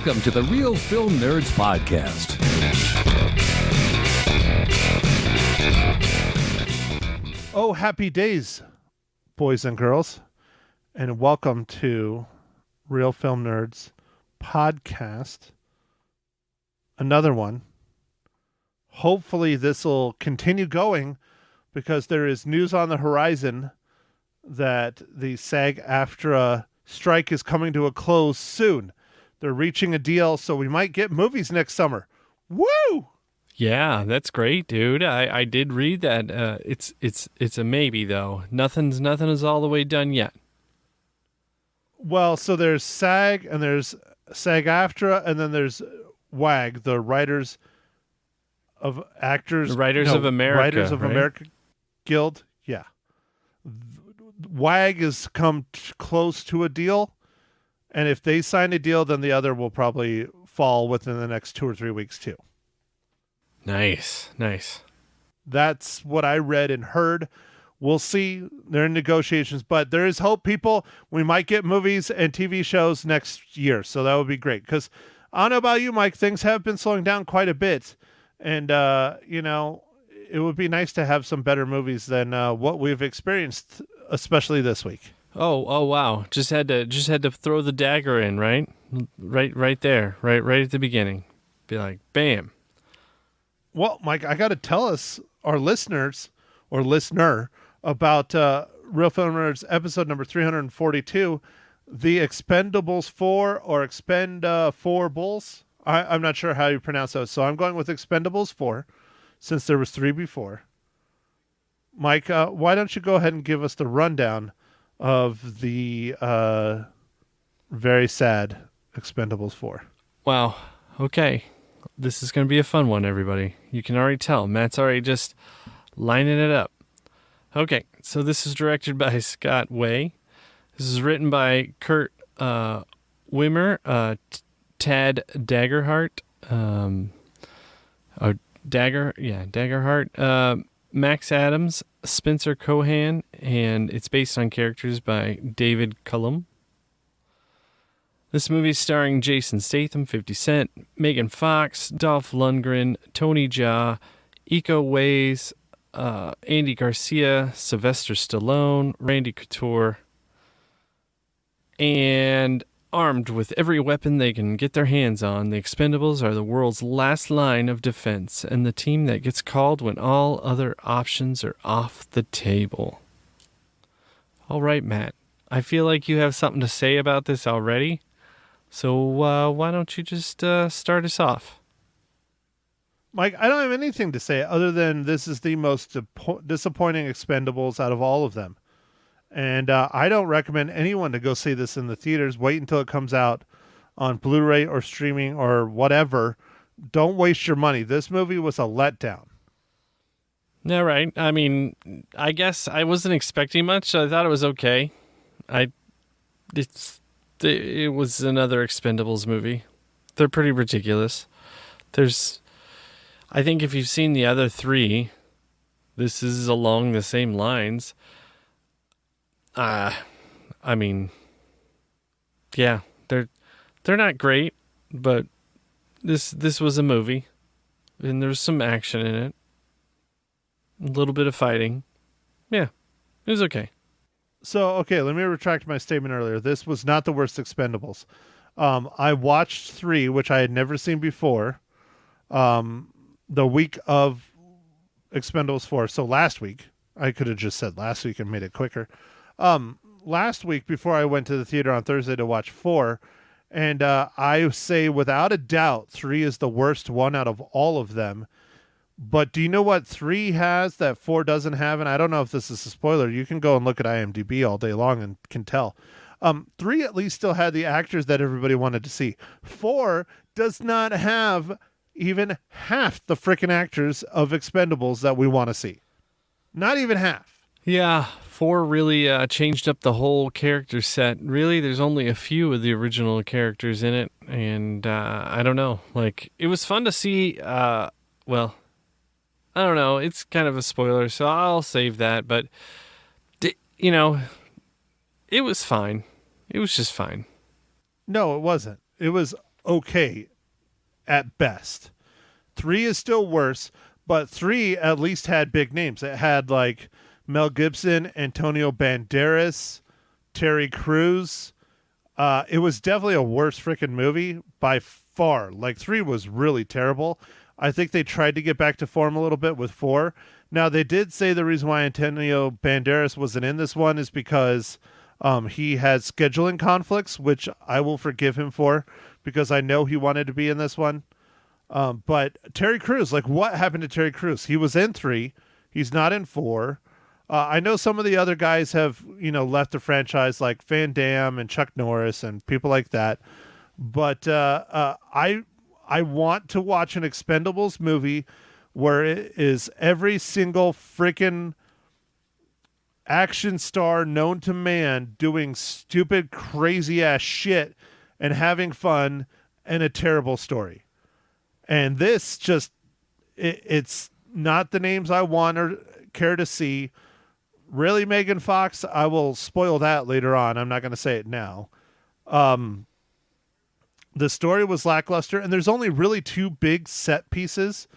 Welcome to the Real Film Nerds Podcast. Oh, happy days, boys and girls, and welcome to Real Film Nerds Podcast. Another one. Hopefully this will continue going because there is news on the horizon that the SAG-AFTRA strike is coming to a close soon. They're reaching a deal, so we might get movies next summer. Woo! Yeah, that's great, dude. I did read that. It's a maybe though. Nothing is all the way done yet. Well, so there's SAG and there's SAG-AFTRA and then there's WAG, the Writers of America, Writers of right? America Guild. Yeah. WAG has come close to a deal, and if they sign a deal, then the other will probably fall within the next 2 or 3 weeks too. Nice. That's what I read and heard. We'll see. They're in negotiations, but there is hope, people. We might get movies and TV shows next year, so that would be great. Because I don't know about you, Mike, things have been slowing down quite a bit, and it would be nice to have some better movies than what we've experienced, especially this week. Oh wow! Just had to throw the dagger in, right there, right at the beginning. Be like, bam. Well, Mike, I got to tell our listeners or listener about Real Film Nerds episode number 342, the Expend4bles or Expend4bles. I'm not sure how you pronounce those, so I'm going with Expend4bles 4 since there was 3 before. Mike, why don't you go ahead and give us the rundown of the very sad Expend4bles 4? Wow. Okay. This is going to be a fun one, everybody. You can already tell. Matt's already just lining it up. Okay, so this is directed by Scott Way. This is written by Kurt Wimmer, Tad Daggerhart, Daggerhart, Max Adams, Spencer Cohan, and it's based on characters by David Cullum. This movie is starring Jason Statham, 50 Cent, Megan Fox, Dolph Lundgren, Tony Jaa, Iko Uwais, Andy Garcia, Sylvester Stallone, Randy Couture, and armed with every weapon they can get their hands on, the Expendables are the world's last line of defense and the team that gets called when all other options are off the table. All right, Matt, I feel like you have something to say about this already. So why don't you just start us off? Mike, I don't have anything to say other than this is the most disappointing Expendables out of all of them. And I don't recommend anyone to go see this in the theaters. Wait until it comes out on Blu-ray or streaming or whatever. Don't waste your money. This movie was a letdown. Yeah, right. I mean, I guess I wasn't expecting much. So I thought it was okay. It was another Expendables movie. They're pretty ridiculous. I think if you've seen the other 3, this is along the same lines. I mean, yeah, they're not great, but this was a movie, and there's some action in it, a little bit of fighting. Yeah, it was okay. So, okay, let me retract my statement earlier. This was not the worst Expendables. I watched 3, which I had never seen before, the week of Expendables 4. So last week, I could have just said last week and made it quicker. Last week, before I went to the theater on Thursday to watch 4, and I say without a doubt 3 is the worst one out of all of them. But do you know what 3 has that 4 doesn't have? And I don't know if this is a spoiler. You can go and look at IMDb all day long and can tell. 3 at least still had the actors that everybody wanted to see. 4 does not have even half the freaking actors of Expendables that we want to see. Not even half. Yeah, 4 really changed up the whole character set. Really, there's only a few of the original characters in it. And I don't know. Like, it was fun to see, well, I don't know. It's kind of a spoiler, so I'll save that. But, it was fine. It was just fine. No, it wasn't. It was okay at best. 3 is still worse, but 3 at least had big names. It had like Mel Gibson, Antonio Banderas, Terry Crews. It was definitely a worse freaking movie by far. Like 3 was really terrible. I think they tried to get back to form a little bit with 4. Now, they did say the reason why Antonio Banderas wasn't in this one is because he had scheduling conflicts, which I will forgive him for because I know he wanted to be in this one. But Terry Crews, like what happened to Terry Crews? He was in 3. He's not in 4. I know some of the other guys have, left the franchise like Van Damme and Chuck Norris and people like that. But I want to watch an Expend4bles movie where it is every single freaking action star known to man doing stupid, crazy ass shit and having fun and a terrible story. And this just, it's not the names I want or care to see. Really, Megan Fox? I will spoil that later on. I'm not going to say it now. The story was lackluster, and there's only really 2 big set pieces.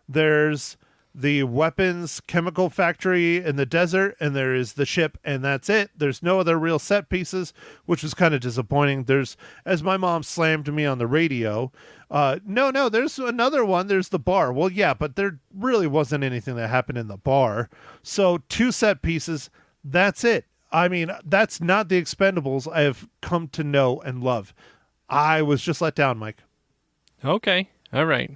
There's the weapons chemical factory in the desert, and there is the ship, and that's it. There's no other real set pieces, which was kind of disappointing. There's, as my mom slammed me on the radio, no, there's another one. There's the bar. Well, yeah, but there really wasn't anything that happened in the bar. So 2 set pieces, that's it. I mean, that's not the Expend4bles I have come to know and love. I was just let down, Mike. Okay. All right.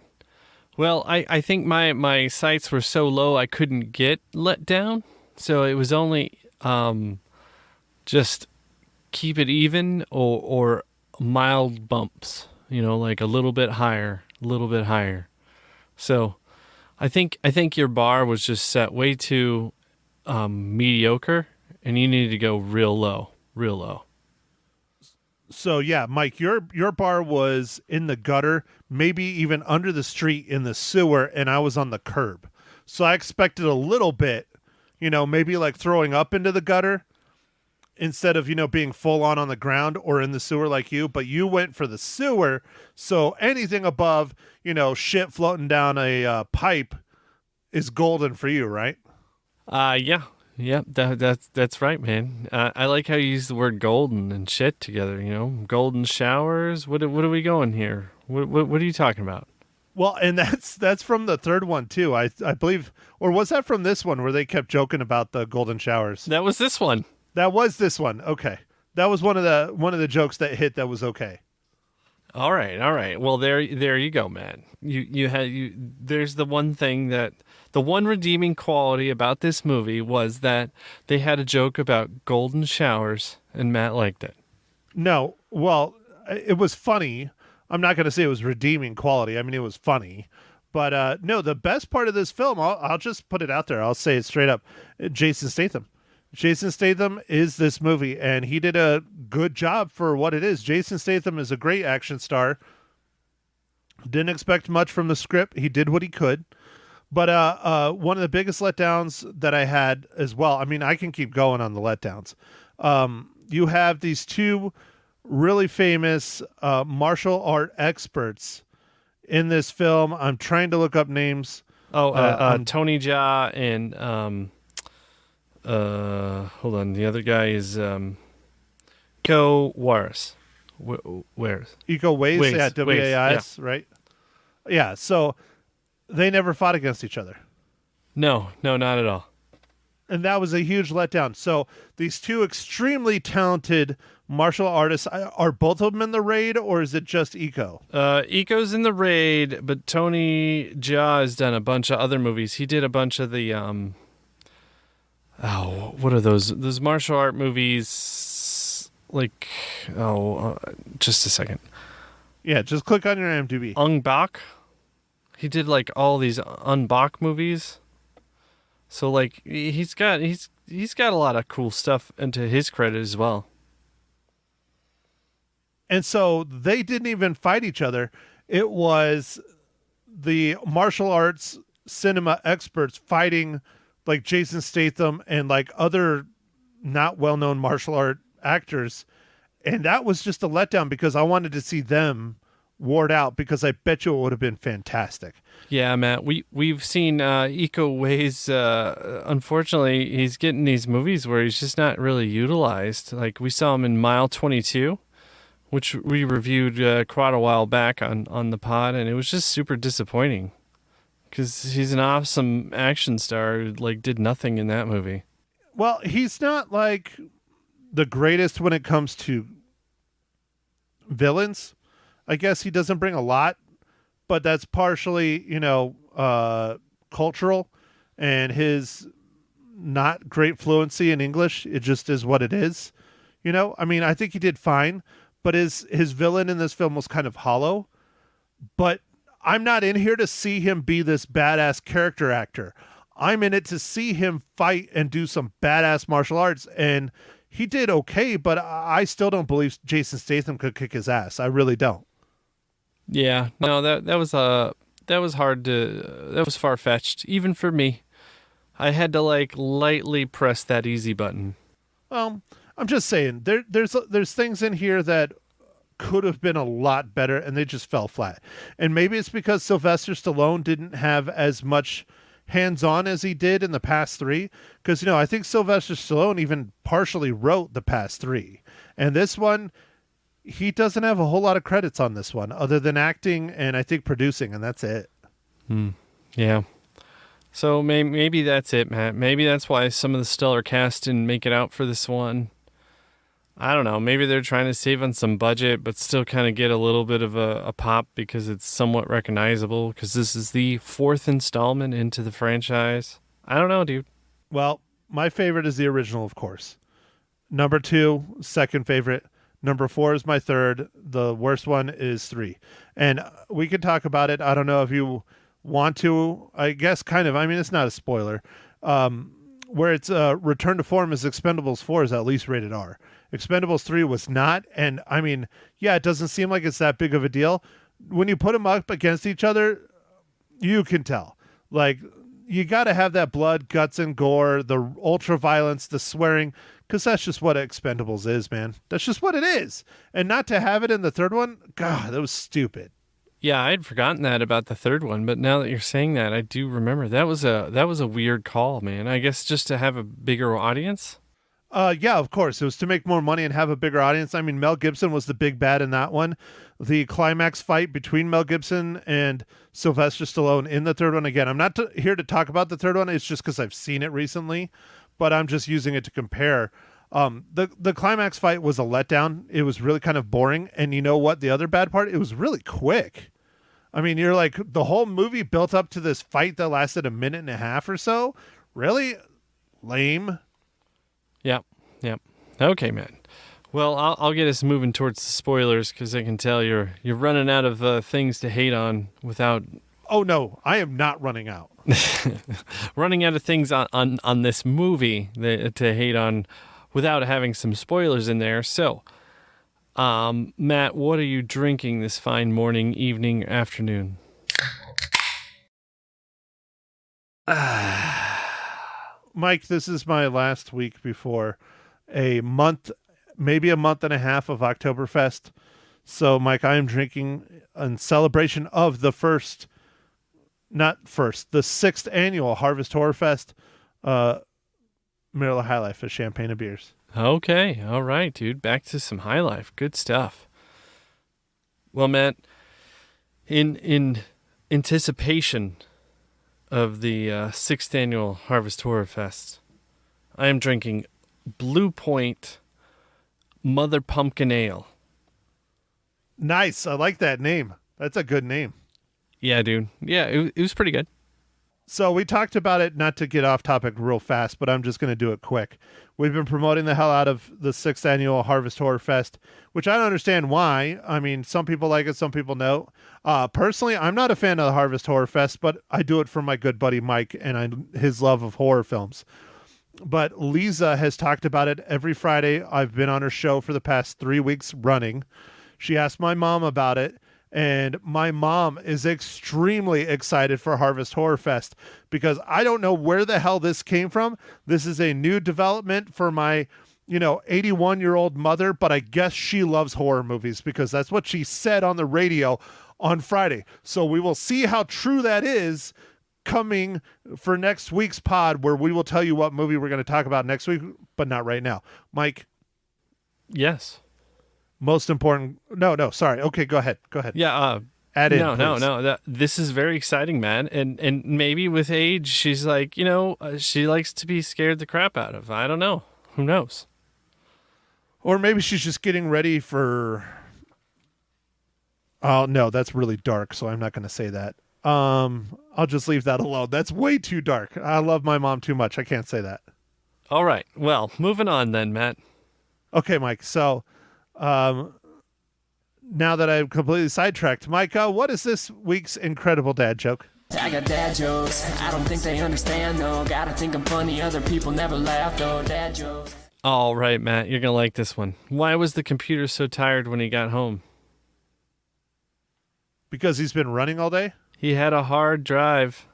Well, I think my sights were so low I couldn't get let down. So it was only just keep it even or mild bumps, like a little bit higher. So I think your bar was just set way too mediocre, and you needed to go real low. So yeah, Mike, your bar was in the gutter, maybe even under the street in the sewer, and I was on the curb. So I expected a little bit, maybe like throwing up into the gutter instead of, being full on the ground or in the sewer like you, but you went for the sewer. So anything above, shit floating down a pipe is golden for you, right? Yeah. Yeah, that's right, man. I like how you use the word golden and shit together, Golden showers. What are we going here? What are you talking about? Well, and that's from the third one too. I believe, or was that from this one where they kept joking about the golden showers? That was this one. That was this one. Okay. That was one of the jokes that hit that was okay. All right. Well, there you go, man. There's the one thing that the one redeeming quality about this movie was that they had a joke about golden showers, and Matt liked it. No, well, it was funny. I'm not going to say it was redeeming quality. I mean, it was funny. But no, the best part of this film, I'll just put it out there. I'll say it straight up. Jason Statham. Jason Statham is this movie, and he did a good job for what it is. Jason Statham is a great action star. Didn't expect much from the script. He did what he could. But one of the biggest letdowns that I had as well, I mean, I can keep going on the letdowns. You have these 2 really famous martial art experts in this film. I'm trying to look up names. Tony Jaa and hold on, the other guy is Iko Uwais. Iko Uwais, yeah, W-A-I-S, right? Yeah, so they never fought against each other. No, not at all. And that was a huge letdown. So these 2 extremely talented martial artists, are both of them in the raid, or is it just Iko? Iko's in the raid, but Tony Jaa has done a bunch of other movies. He did a bunch of the what are those martial art movies? Like, just a second. Yeah, just click on your IMDb. Ong Bak. He did like all these Ong Bak movies. So like he's got a lot of cool stuff into his credit as well. And so they didn't even fight each other. It was the martial arts cinema experts fighting like Jason Statham and like other not well-known martial art actors. And that was just a letdown because I wanted to see them wore out, because I bet you it would have been fantastic. Yeah, Matt, we've seen Iko Uwais. Unfortunately, he's getting these movies where he's just not really utilized. Like we saw him in Mile 22, which we reviewed quite a while back on the pod, and it was just super disappointing because he's an awesome action star who like did nothing in that movie. Well, he's not like the greatest when it comes to villains. I guess he doesn't bring a lot, but that's partially, cultural, and his not great fluency in English. It just is what it is. I mean, I think he did fine, but his villain in this film was kind of hollow. But I'm not in here to see him be this badass character actor. I'm in it to see him fight and do some badass martial arts, and he did okay, but I still don't believe Jason Statham could kick his ass. I really don't. Yeah, no, that was hard that was far-fetched, even for me. I had to like lightly press that easy button. I'm just saying there's things in here that could have been a lot better, and they just fell flat. And maybe it's because Sylvester Stallone didn't have as much hands-on as he did in the past three, because I think Sylvester Stallone even partially wrote the past three, and this one, he doesn't have a whole lot of credits on this one other than acting and I think producing, and that's it. Yeah. So maybe that's it, Matt. Maybe that's why some of the stellar cast didn't make it out for this one. I don't know. Maybe they're trying to save on some budget, but still kind of get a little bit of a pop because it's somewhat recognizable, because this is the fourth installment into the franchise. I don't know, dude. Well, my favorite is the original, of course. Number 2, second favorite. Number 4 is my third. The worst one is 3. And we can talk about it. I don't know if you want to. I guess kind of. I mean, it's not a spoiler. Where it's Return to Form is Expend4bles 4 is at least rated R. Expend4bles 3 was not. And I mean, yeah, it doesn't seem like it's that big of a deal. When you put them up against each other, you can tell. Like, you got to have that blood, guts, and gore, the ultra violence, the swearing, because that's just what Expend4bles is, man. That's just what it is. And not to have it in the third one, God, that was stupid. Yeah, I'd forgotten that about the third one, but now that you're saying that, I do remember. That was a weird call, man. I guess just to have a bigger audience. Yeah, of course. It was to make more money and have a bigger audience. I mean, Mel Gibson was the big bad in that one. The climax fight between Mel Gibson and Sylvester Stallone in the third one. Again, I'm not here to talk about the third one. It's just because I've seen it recently, but I'm just using it to compare. The climax fight was a letdown. It was really kind of boring. And you know what? The other bad part, it was really quick. I mean, you're like, the whole movie built up to this fight that lasted a minute and a half or so. Really lame. Yep. Okay, man. Well, I'll get us moving towards the spoilers, because I can tell you're running out of things to hate on without. Oh no, I am not running out. Running out of things on this movie to hate on without having some spoilers in there. So, Matt, what are you drinking this fine morning, evening, afternoon? Mike, this is my last week before a month, maybe a month and a half of Oktoberfest. So, Mike, I am drinking in celebration of the sixth annual Harvest Horror Fest, Miller High Life, a champagne of beers. Okay, all right, dude. Back to some High Life. Good stuff. Well, Matt, in anticipation of the sixth annual Harvest Horror Fest, I am drinking Blue Point Mother Pumpkin Ale. Nice. I like that name. That's a good name. Yeah, dude. Yeah, it was pretty good. So we talked about it, not to get off topic real fast, but I'm just going to do it quick. We've been promoting the hell out of the 6th annual Harvest Horror Fest, which I don't understand why. I mean, some people like it, some people don't. Personally, I'm not a fan of the Harvest Horror Fest, but I do it for my good buddy Mike and his love of horror films. But Lisa has talked about it every Friday. I've been on her show for the past 3 weeks running. She asked my mom about it. And my mom is extremely excited for Harvest Horror Fest because I don't know where the hell this came from. This is a new development for my 81-year-old mother, but I guess she loves horror movies because that's what she said on the radio on Friday. So we will see how true that is coming for next week's pod, where we will tell you what movie we're going to talk about next week, but not right now. Mike? Yes. Most important. No, sorry. Okay, go ahead. Yeah. Add in, No. This is very exciting, man. And maybe with age, she's like, she likes to be scared the crap out of. I don't know. Who knows? Or maybe she's just getting ready for... Oh, no, that's really dark, so I'm not going to say that. I'll just leave that alone. That's way too dark. I love my mom too much. I can't say that. All right. Well, moving on then, Matt. Okay, Mike. So, now that I've completely sidetracked, Mike, what is this week's incredible dad joke? I got dad jokes. I don't think they understand, though. Gotta think I'm funny. Other people never laugh, though. Dad jokes. All right, Matt. You're going to like this one. Why was the computer so tired when he got home? Because he's been running all day? He had a hard drive.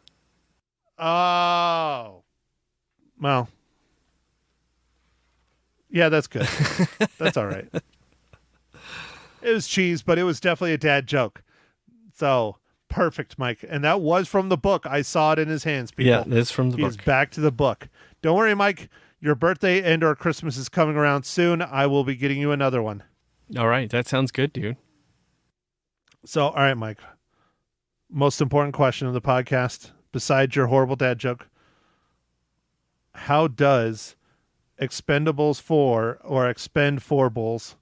Oh. Well. Yeah, that's good. That's all right. It was cheese, but it was definitely a dad joke. So, perfect, Mike. And that was from the book. I saw it in his hands, people. Yeah, it's from the book. He's back to the book. Don't worry, Mike. Your birthday and or Christmas is coming around soon. I will be getting you another one. All right. That sounds good, dude. So, all right, Mike. Most important question of the podcast, besides your horrible dad joke. How does Expend4bles or Expend4bles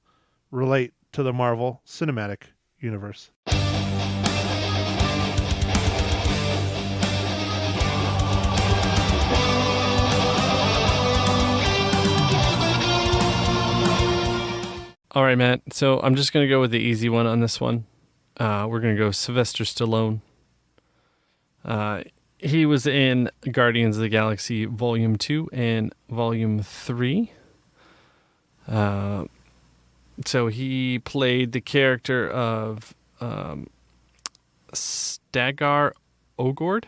relate to the Marvel Cinematic Universe? All right, Matt. So I'm just going to go with the easy one on this one. We're going to go Sylvester Stallone. He was in Guardians of the Galaxy Volume 2 and Volume 3. So he played the character of Stagar Ogord.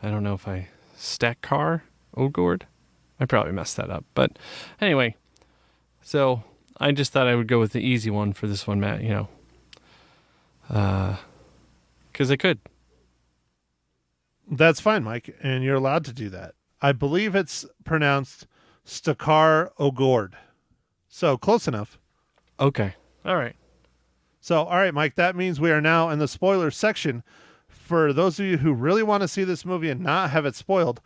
I don't know if Stakar Ogord. I probably messed that up. But anyway, so I just thought I would go with the easy one for this one, Matt, because I could. That's fine, Mike, and you're allowed to do that. I believe it's pronounced Stakar Ogord. So, close enough. Okay. All right. So, all right, Mike, that means we are now in the spoiler section. For those of you who really want to see this movie and not have it spoiled,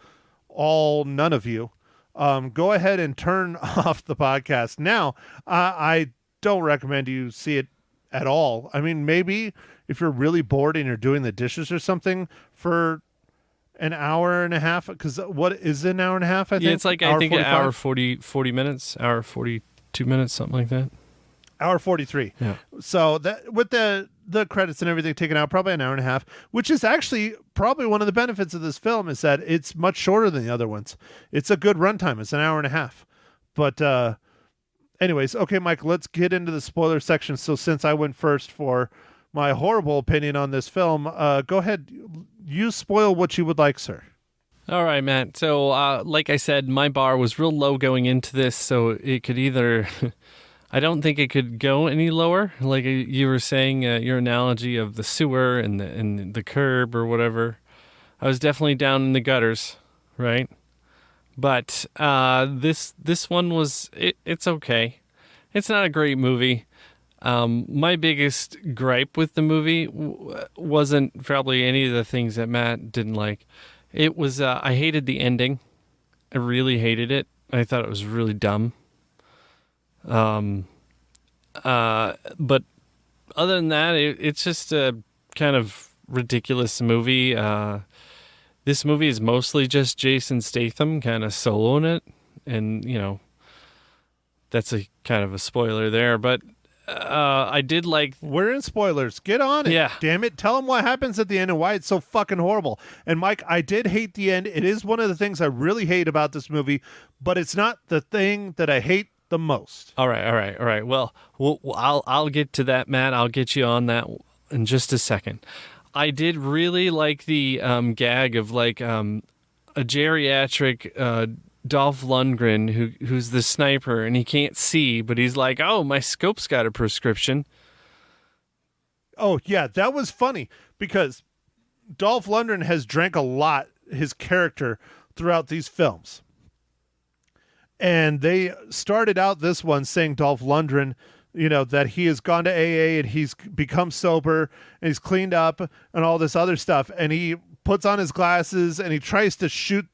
none of you, go ahead and turn off the podcast. Now, I don't recommend you see it at all. I mean, maybe if you're really bored and you're doing the dishes or something for an hour and a half, because what is it, an hour and a half? I think it's like I think 45? An hour 40 minutes, hour 42 minutes, something like that. Hour 43. Yeah. So that with the credits and everything taken out, probably an hour and a half, which is actually probably one of the benefits of this film is that it's much shorter than the other ones. It's a good runtime. It's an hour and a half. But anyways, okay, Mike, let's get into the spoiler section. So since I went first for my horrible opinion on this film, go ahead. You spoil what you would like, sir. All right, Matt. So like I said, my bar was real low going into this, so it could either... I don't think it could go any lower. Like you were saying, your analogy of the sewer and the curb or whatever. I was definitely down in the gutters, right? But this one was it's okay. It's not a great movie. My biggest gripe with the movie wasn't probably any of the things that Matt didn't like. It was I hated the ending. I really hated it. I thought it was really dumb. But other than that, it's just a kind of ridiculous movie. This movie is mostly just Jason Statham kind of soloing it. And, that's a kind of a spoiler there, but, I did like... We're in spoilers. Get on it. Yeah. Damn it. Tell them what happens at the end and why it's so fucking horrible. And Mike, I did hate the end. It is one of the things I really hate about this movie, but it's not the thing that I hate the most. All right. Well, I'll get to that, Matt. I'll get you on that in just a second. I did really like the gag of like a geriatric Dolph Lundgren, who's the sniper, and he can't see, but he's like, "Oh, my scope's got a prescription." Oh yeah, that was funny because Dolph Lundgren has drank a lot, his character, throughout these films. And they started out this one saying Dolph Lundgren, that he has gone to AA and he's become sober and he's cleaned up and all this other stuff. And he puts on his glasses and he tries to shoot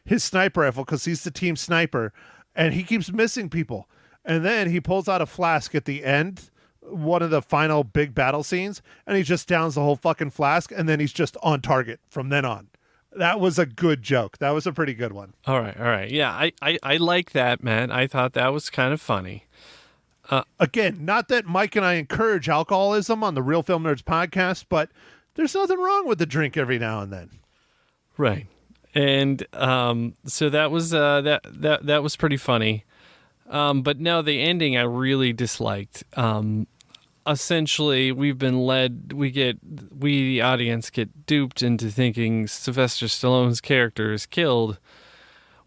his sniper rifle because he's the team sniper, and he keeps missing people. And then he pulls out a flask at the end, one of the final big battle scenes, and he just downs the whole fucking flask, and then he's just on target from then on. That was a good joke. That was a pretty good one. All right. Yeah, I like that, man. I thought that was kind of funny. Again, not that Mike and I encourage alcoholism on the Real Film Nerds podcast, but there's nothing wrong with the drink every now and then. Right. And so that was that was pretty funny. But no, the ending I really disliked. Essentially, we've been led. We, the audience, get duped into thinking Sylvester Stallone's character is killed,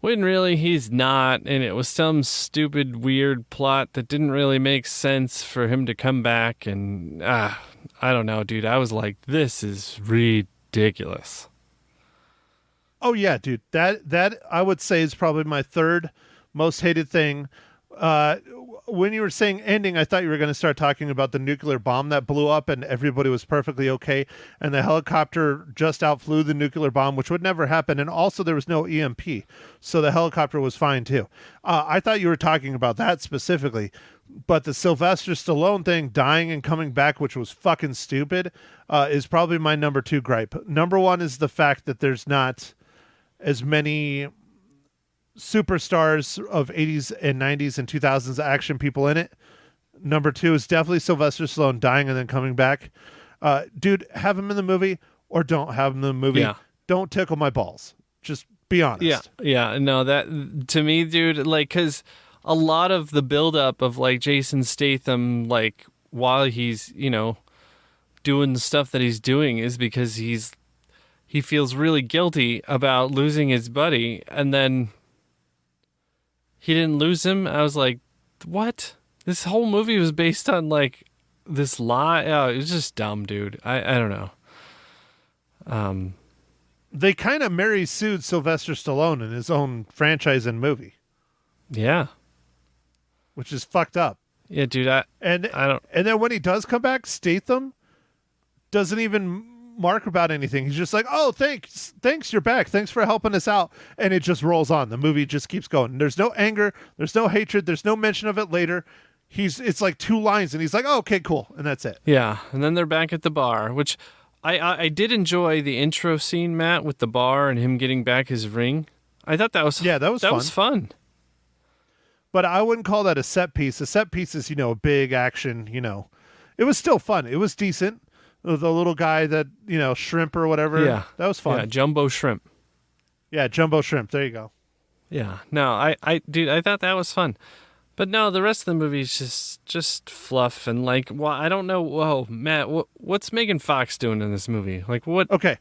when really he's not, and it was some stupid, weird plot that didn't really make sense for him to come back. And I don't know, dude. I was like, this is ridiculous. Oh yeah, dude. That I would say is probably my third most hated thing. When you were saying ending, I thought you were going to start talking about the nuclear bomb that blew up and everybody was perfectly okay, and the helicopter just outflew the nuclear bomb, which would never happen, and also there was no EMP, so the helicopter was fine too. I thought you were talking about that specifically, but the Sylvester Stallone thing, dying and coming back, which was fucking stupid, is probably my number 2 gripe. Number 1 is the fact that there's not as many superstars of 80s and 90s and 2000s action people in it. Number 2 is definitely Sylvester Stallone dying and then coming back. Dude, have him in the movie or don't have him in the movie. Yeah. Don't tickle my balls. Just be honest. Yeah. No, that to me, dude, like, because a lot of the buildup of like Jason Statham, like while he's doing the stuff that he's doing, is because he feels really guilty about losing his buddy, and then he didn't lose him. I was like, what? This whole movie was based on like this lie. Oh, it was just dumb, dude. I don't know. They kind of Mary sued Sylvester Stallone in his own franchise and movie. Yeah. Which is fucked up. Yeah, dude. I don't. And then when he does come back, Statham doesn't even mark about anything. He's just like, oh, thanks, you're back, thanks for helping us out, and it just rolls on. The movie just keeps going. There's no anger, there's no hatred, there's no mention of it later. It's like 2 lines and he's like, oh, okay, cool, and that's it. Yeah. And then they're back at the bar, which I did enjoy the intro scene, Matt, with the bar and him getting back his ring. I thought that was that was fun. But I wouldn't call that a set piece. A set piece is a big action. It was still fun. It was decent. The little guy that, shrimp or whatever. Yeah. That was fun. Yeah, jumbo shrimp. Yeah, jumbo shrimp. There you go. Yeah. No, dude, I thought that was fun. But no, the rest of the movie is just fluff and like, well, I don't know. Whoa, Matt, what's Megan Fox doing in this movie? Like what? Okay.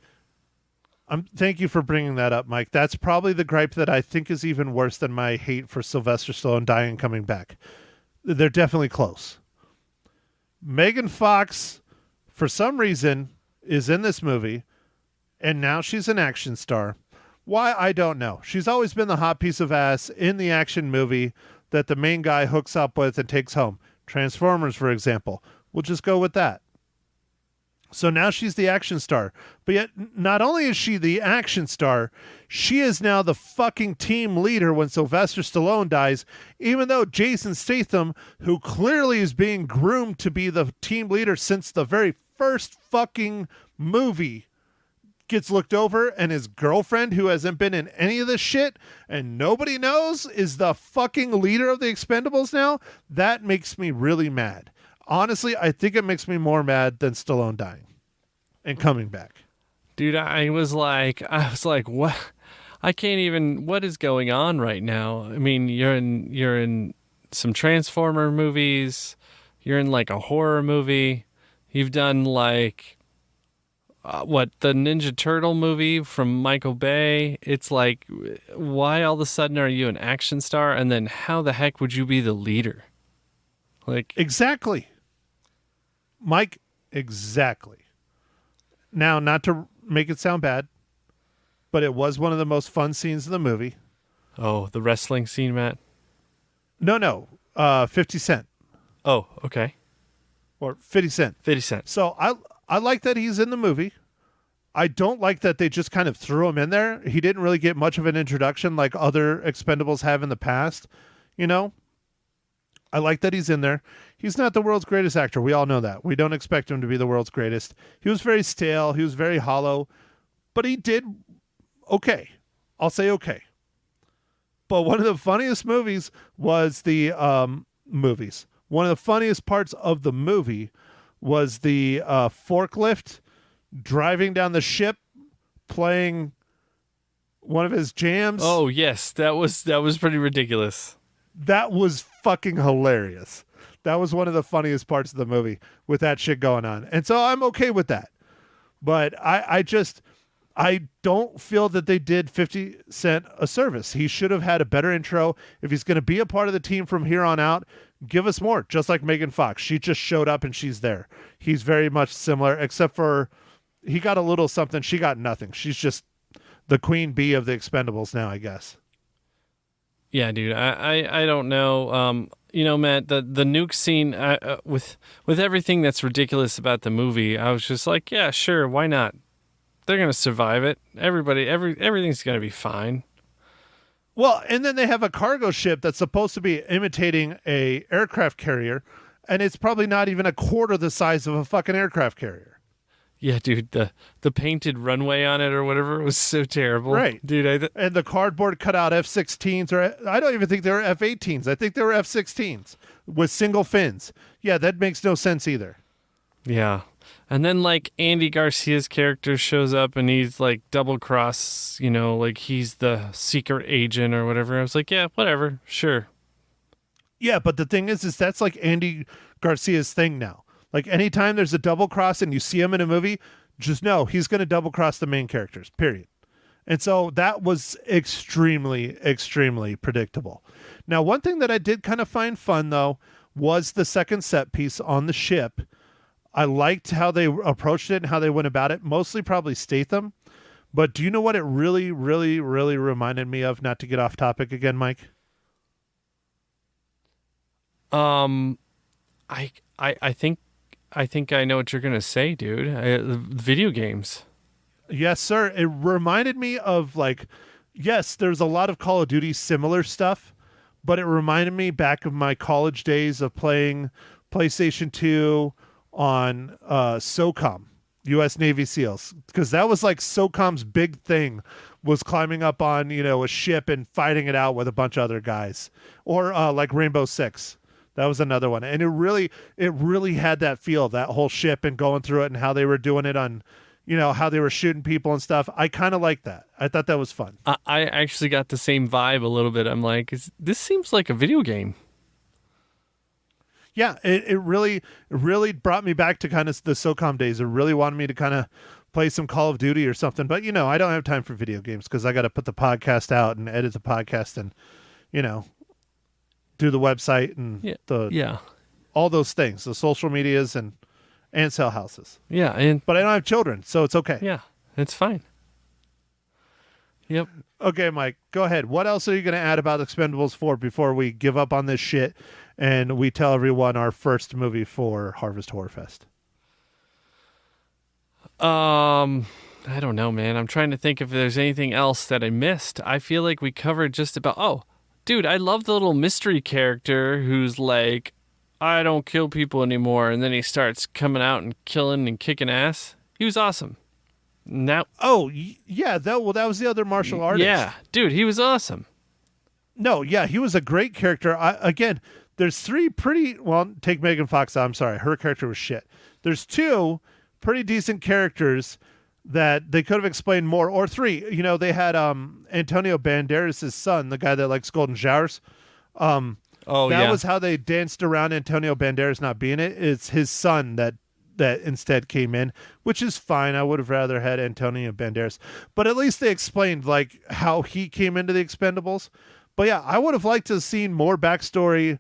Thank you for bringing that up, Mike. That's probably the gripe that I think is even worse than my hate for Sylvester Stallone dying and coming back. They're definitely close. Megan Fox, for some reason, is in this movie, and now she's an action star. Why, I don't know. She's always been the hot piece of ass in the action movie that the main guy hooks up with and takes home. Transformers, for example. We'll just go with that. So now she's the action star. But yet, not only is she the action star, she is now the fucking team leader when Sylvester Stallone dies, even though Jason Statham, who clearly is being groomed to be the team leader since the very first fucking movie, gets looked over, and his girlfriend, who hasn't been in any of this shit and nobody knows, is the fucking leader of the Expendables now. That makes me really mad. Honestly, I think it makes me more mad than Stallone dying and coming back. Dude, I was like, what? I can't even. What is going on right now? I mean, you're in some Transformer movies. You're in like a horror movie. You've done like what, the Ninja Turtle movie from Michael Bay. It's like, why all of a sudden are you an action star? And then how the heck would you be the leader? Like, exactly. Mike, exactly. Now, not to make it sound bad, but it was one of the most fun scenes in the movie. oh, the wrestling scene, Matt. No, 50 Cent. Oh, okay. Or 50 Cent. 50 Cent. So I like that he's in the movie. I don't like that they just kind of threw him in there. He didn't really get much of an introduction like other Expendables have in the past. You know? I like that he's in there. He's not the world's greatest actor. We all know that. We don't expect him to be the world's greatest. He was very stale. He was very hollow. But he did okay. I'll say okay. But one of the funniest movies was the movies. One of the funniest parts of the movie was the forklift driving down the ship, playing one of his jams. Oh, yes. That was pretty ridiculous. That was fucking hilarious. That was one of the funniest parts of the movie with that shit going on. And so I'm okay with that. But I don't feel that they did 50 Cent a service. He should have had a better intro. If he's going to be a part of the team from here on out, give us more, just like Megan Fox. She just showed up and she's there. He's very much similar, except for he got a little something. She got nothing. She's just the queen bee of the Expendables now, I guess. Yeah, dude. I don't know. Matt, the nuke scene with everything that's ridiculous about the movie, I was just like, yeah, sure, why not? They're gonna survive it. Everything's gonna be fine. Well, and then they have a cargo ship that's supposed to be imitating a aircraft carrier, and it's probably not even a quarter the size of a fucking aircraft carrier. Yeah, dude, the painted runway on it or whatever was so terrible. Right. Dude, and the cardboard cutout F-16s, or I don't even think they were F-18s. I think they were F-16s with single fins. Yeah, that makes no sense either. yeah. And then like Andy Garcia's character shows up and he's like double cross, like he's the secret agent or whatever. I was like, yeah, whatever, sure. Yeah, but the thing is that's like Andy Garcia's thing now. Like anytime there's a double cross and you see him in a movie, just know he's going to double cross the main characters, period. And so that was extremely, extremely predictable. Now, one thing that I did kind of find fun, though, was the second set piece on the ship. I liked how they approached it and how they went about it, mostly probably Statham. But do you know what it really, really, really reminded me of, not to get off topic again, Mike? I think I know what you're going to say, dude. Video games. Yes, sir. It reminded me of, like, yes, there's a lot of Call of Duty similar stuff, but it reminded me back of my college days of playing PlayStation 2 on SOCOM, U.S. Navy SEALs, because that was like SOCOM's big thing, was climbing up on, a ship and fighting it out with a bunch of other guys, or like Rainbow Six. That was another one. And it really had that feel, that whole ship and going through it and how they were doing it on, how they were shooting people and stuff. I kind of liked that. I thought that was fun. I actually got the same vibe a little bit. I'm like, this seems like a video game. Yeah, it really brought me back to kind of the SOCOM days. It really wanted me to kind of play some Call of Duty or something. But, I don't have time for video games because I got to put the podcast out and edit the podcast and, do the website and all those things, the social medias and sell houses. Yeah. But I don't have children, so it's okay. Yeah, it's fine. Yep. Okay, Mike, go ahead. What else are you going to add about Expendables 4 before we give up on this shit and we tell everyone our first movie for Harvest Horror Fest? I don't know, man. I'm trying to think if there's anything else that I missed. I feel like we covered just about... Oh, dude, I love the little mystery character who's like, I don't kill people anymore, and then he starts coming out and killing and kicking ass. He was awesome. Now, yeah, that was the other martial artist. Yeah, dude, he was awesome. No, yeah, he was a great character. Again, there's three take Megan Fox out. I'm sorry, her character was shit. There's two pretty decent characters that they could have explained more, or three. They had Antonio Banderas' son, the guy that likes golden showers. That was how they danced around Antonio Banderas not being it. It's his son that that instead came in, which is fine. I would have rather had Antonio Banderas, but at least they explained like how he came into the Expendables. But yeah, I would have liked to have seen more backstory,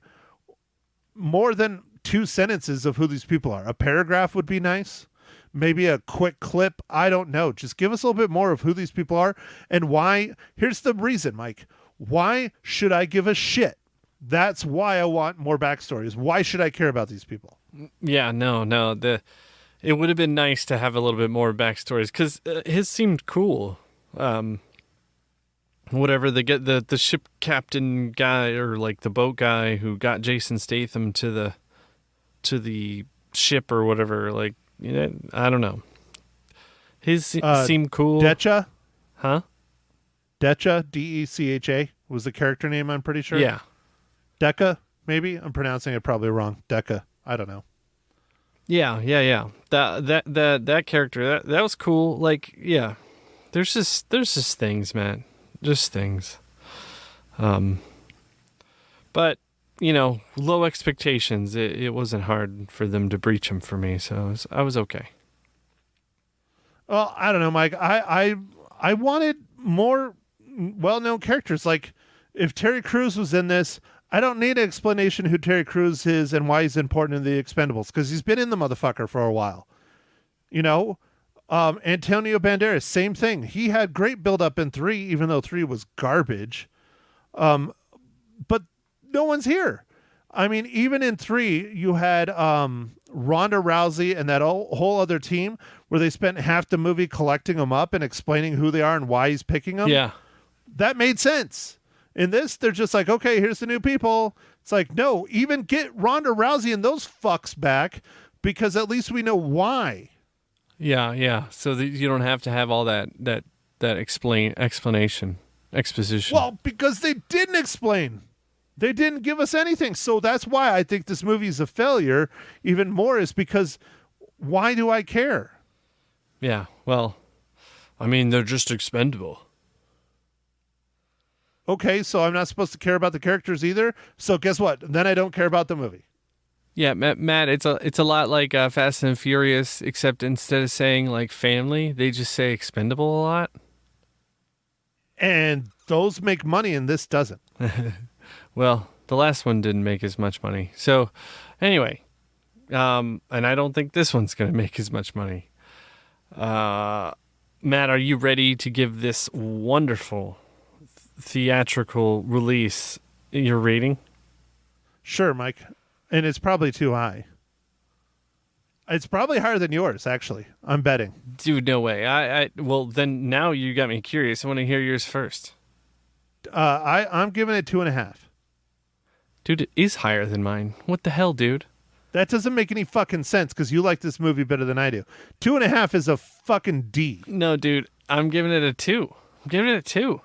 more than 2 sentences of who these people are. A paragraph would be nice. Maybe a quick clip. I don't know. Just give us a little bit more of who these people are and why. Here's the reason, Mike. Why should I give a shit? That's why I want more backstories. Why should I care about these people? Yeah, no. It would have been nice to have a little bit more backstories because his seemed cool. Whatever the ship captain guy or like the boat guy who got Jason Statham to the ship or whatever. Like, you know, I don't know. His seemed cool. Decha, huh? Decha, Decha was the character name. I'm pretty sure. Yeah. Deca, maybe I'm pronouncing it probably wrong. Deca, I don't know. Yeah. That character that was cool. Like, yeah, there's just things, man, just things. But you know, low expectations. It wasn't hard for them to breach them for me, so I was okay. Well, I don't know, Mike. I wanted more well-known characters. Like, if Terry Crews was in this, I don't need an explanation who Terry Crews is and why he's important in the Expendables, because he's been in the motherfucker for a while. You know, Antonio Banderas, same thing. He had great build-up in 3, even though 3 was garbage. But no one's here. I mean, even in 3, you had Ronda Rousey and that whole other team where they spent half the movie collecting them up and explaining who they are and why he's picking them. Yeah. That made sense. In this, they're just like, okay, here's the new people. It's like, no, even get Ronda Rousey and those fucks back because at least we know why. Yeah. So that you don't have to have all that exposition. Well, because they didn't explain. They didn't give us anything. So that's why I think this movie is a failure. Even more is because why do I care? Yeah. Well, I mean, they're just expendable. Okay, so I'm not supposed to care about the characters either. So guess what? Then I don't care about the movie. Yeah, Matt, it's a lot like Fast and Furious, except instead of saying like family, they just say expendable a lot. And those make money, and this doesn't. Well, the last one didn't make as much money. So, anyway, and I don't think this one's going to make as much money. Matt, are you ready to give this wonderful theatrical release your rating? Sure, Mike. And it's probably too high. It's probably higher than yours, actually. I'm betting. Dude, no way. Well, then now you got me curious. I want to hear yours first. I'm giving it 2.5. Dude, it is higher than mine. What the hell, dude? That doesn't make any fucking sense because you like this movie better than I do. 2.5 is a fucking D. No, dude. I'm giving it a 2. I'm giving it a 2.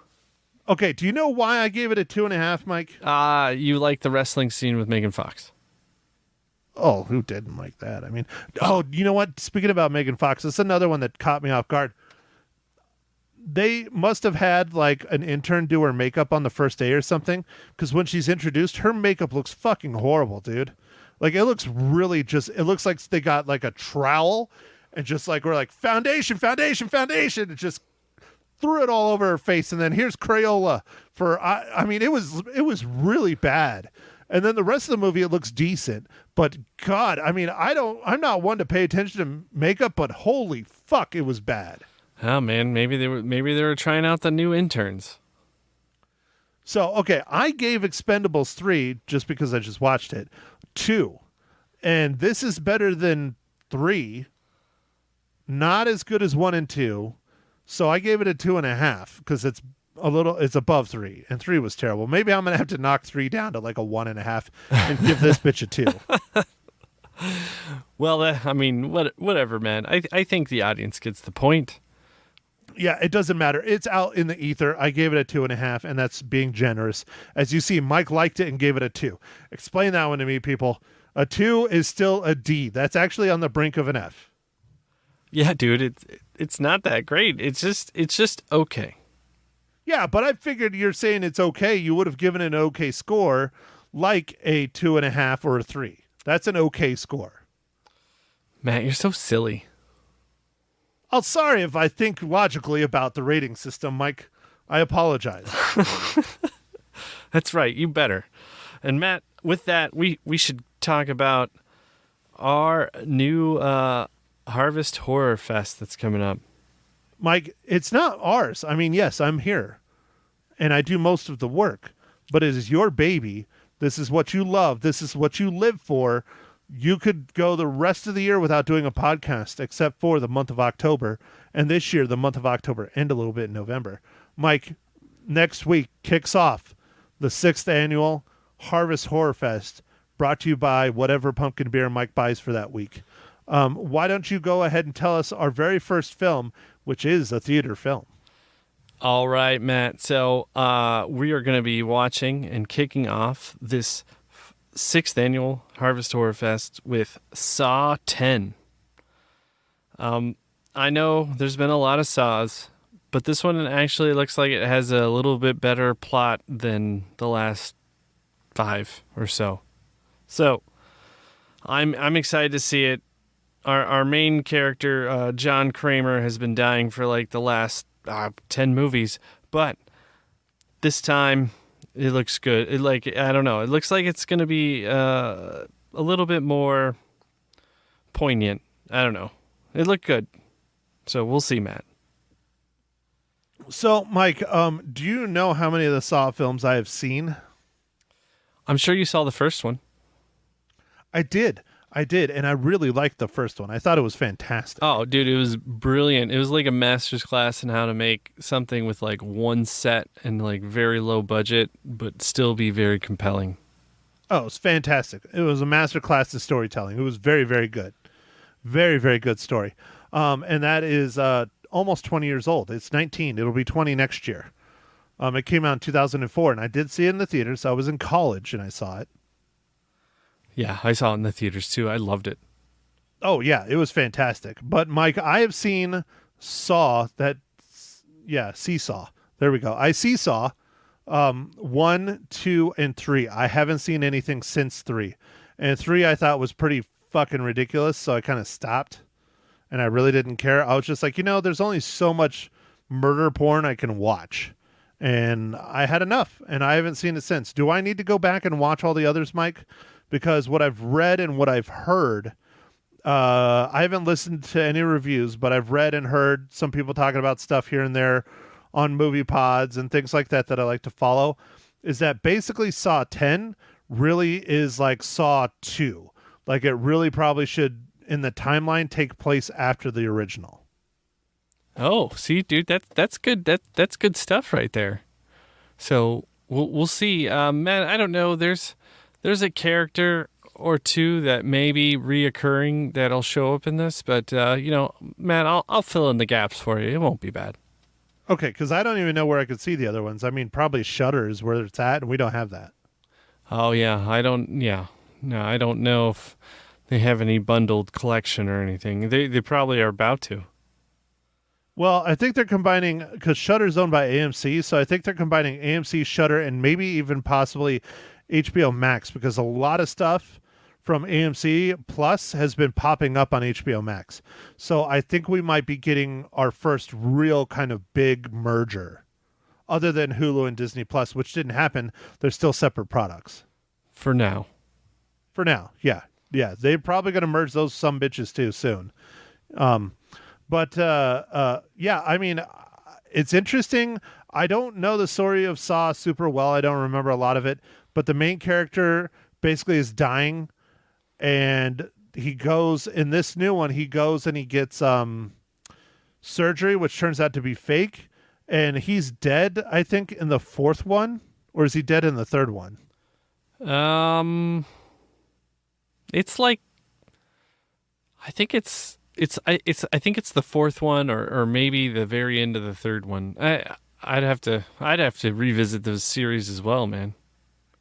Okay, do you know why I gave it a 2.5, Mike? You like the wrestling scene with Megan Fox. Oh, who didn't like that? I mean, you know what? Speaking about Megan Fox, this is another one that caught me off guard. They must have had like an intern do her makeup on the first day or something, because when she's introduced, her makeup looks fucking horrible, dude. Like, it looks really it looks like they got like a trowel and just like, we're like, foundation, and just threw it all over her face. And then here's Crayola for, I mean, it was really bad. And then the rest of the movie, it looks decent, but God, I mean, I'm not one to pay attention to makeup, but holy fuck, it was bad. Oh man, maybe they were trying out the new interns. So, okay, I gave Expendables 3 just because I just watched it, 2. And this is better than 3. Not as good as 1 and 2. So I gave it a 2.5 because it's above 3, and 3 was terrible. Maybe I'm gonna have to knock 3 down to like a 1.5 and give this bitch a 2. Well, I mean, whatever, man. I think the audience gets the point. Yeah, it doesn't matter. It's out in the ether. I gave it a 2.5, and that's being generous. As you see, Mike liked it and gave it a 2. Explain that one to me, people. A 2 is still a D. That's actually on the brink of an F. Yeah, dude, it's not that great. It's just okay. Yeah, but I figured you're saying it's okay. You would have given an okay score, like a 2.5 or a 3. That's an okay score. Matt, you're so silly. I'm sorry if I think logically about the rating system, Mike. I apologize. That's right. You better. And Matt, with that, we should talk about our new Harvest Horror Fest that's coming up. Mike, it's not ours. I mean, yes, I'm here, and I do most of the work, but it is your baby. This is what you love. This is what you live for. You could go the rest of the year without doing a podcast, except for the month of October, and this year, the month of October, and a little bit in November. Mike, next week kicks off the 6th annual Harvest Horror Fest, brought to you by whatever pumpkin beer Mike buys for that week. Why don't you go ahead and tell us our very first film, which is a theater film? All right, Matt. So we are going to be watching and kicking off this 6th annual Harvest Horror Fest with Saw 10. I know there's been a lot of Saws, but this one actually looks like it has a little bit better plot than the last 5 or so. So I'm excited to see it. Our main character, John Kramer, has been dying for like the last 10 movies, but this time it looks good. I don't know. It looks like it's going to be a little bit more poignant. I don't know. It looked good. So we'll see, Matt. So, Mike, do you know how many of the Saw films I have seen? I'm sure you saw the first one. I did, and I really liked the first one. I thought it was fantastic. Oh, dude, it was brilliant. It was like a master's class in how to make something with like one set and like very low budget, but still be very compelling. Oh, it was fantastic. It was a master class in storytelling. It was very, very good. Very, very good story. And that is almost 20 years old. It's 19. It'll be 20 next year. It came out in 2004, and I did see it in the theater, so I was in college and I saw it. Yeah, I saw it in the theaters too. I loved it. Oh, yeah, it was fantastic. But, Mike, I have seen Saw Seesaw. There we go. I see Saw 1, 2, and 3. I haven't seen anything since 3. And 3 I thought was pretty fucking ridiculous, so I kind of stopped. And I really didn't care. I was just like, there's only so much murder porn I can watch. And I had enough, and I haven't seen it since. Do I need to go back and watch all the others, Mike? Because what I've read and what I've heard, I haven't listened to any reviews, but I've read and heard some people talking about stuff here and there on movie pods and things like that I like to follow, is that basically Saw 10 really is like Saw 2. Like it really probably should, in the timeline, take place after the original. Oh, see, dude, that's good. That's good stuff right there. So we'll see. Matt, I don't know. There's a character or two that may be reoccurring that'll show up in this, but Matt, I'll fill in the gaps for you. It won't be bad. Okay, because I don't even know where I could see the other ones. I mean, probably Shudder is where it's at, and we don't have that. Oh yeah, I don't know if they have any bundled collection or anything. They probably are about to. Well, I think they're combining, because Shudder's owned by AMC, so I think they're combining AMC, Shudder, and maybe even possibly HBO Max, because a lot of stuff from AMC Plus has been popping up on HBO Max. So I think we might be getting our first real kind of big merger, other than Hulu and Disney Plus, which didn't happen. They're still separate products. For now. Yeah. They're probably going to merge those sumbitches too soon. I mean, it's interesting. I don't know the story of Saw super well. I don't remember a lot of it, but the main character basically is dying, and he goes, in this new one, he goes and he gets surgery, which turns out to be fake, and he's dead, I think, in the 4th one, or is he dead in the 3rd one? It's like, I think it's the 4th one, or maybe the very end of the 3rd one. I'd have to revisit those series as well, man.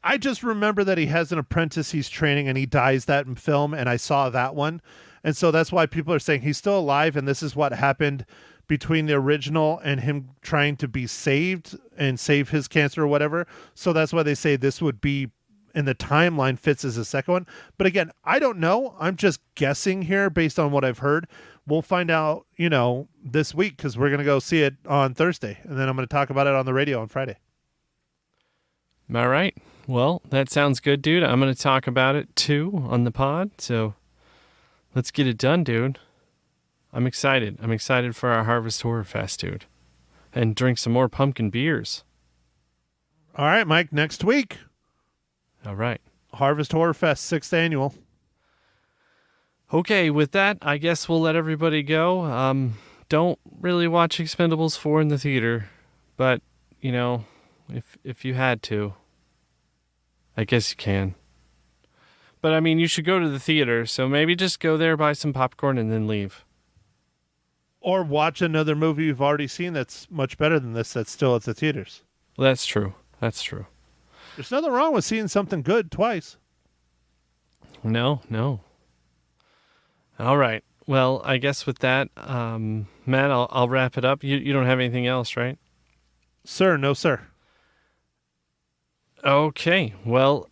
I just remember that he has an apprentice he's training, and he dies that in film, and I saw that one. And so that's why people are saying he's still alive, and this is what happened between the original and him trying to be saved and save his cancer or whatever. So that's why they say this would be in the timeline fits as the second one. But again, I don't know. I'm just guessing here based on what I've heard. We'll find out, this week because we're going to go see it on Thursday. And then I'm going to talk about it on the radio on Friday. All right. Well, that sounds good, dude. I'm going to talk about it too on the pod. So let's get it done, dude. I'm excited. I'm excited for our Harvest Horror Fest, dude. And drink some more pumpkin beers. All right, Mike, next week. All right. Harvest Horror Fest, 6th annual. Okay, with that, I guess we'll let everybody go. Don't really watch Expend4bles 4 in the theater, but, if you had to, I guess you can. But, I mean, you should go to the theater, so maybe just go there, buy some popcorn, and then leave. Or watch another movie you've already seen that's much better than this that's still at the theaters. Well, that's true. That's true. There's nothing wrong with seeing something good twice. No. All right. Well, I guess with that, Matt, I'll wrap it up. You don't have anything else, right? Sir, no, sir. Okay. Well,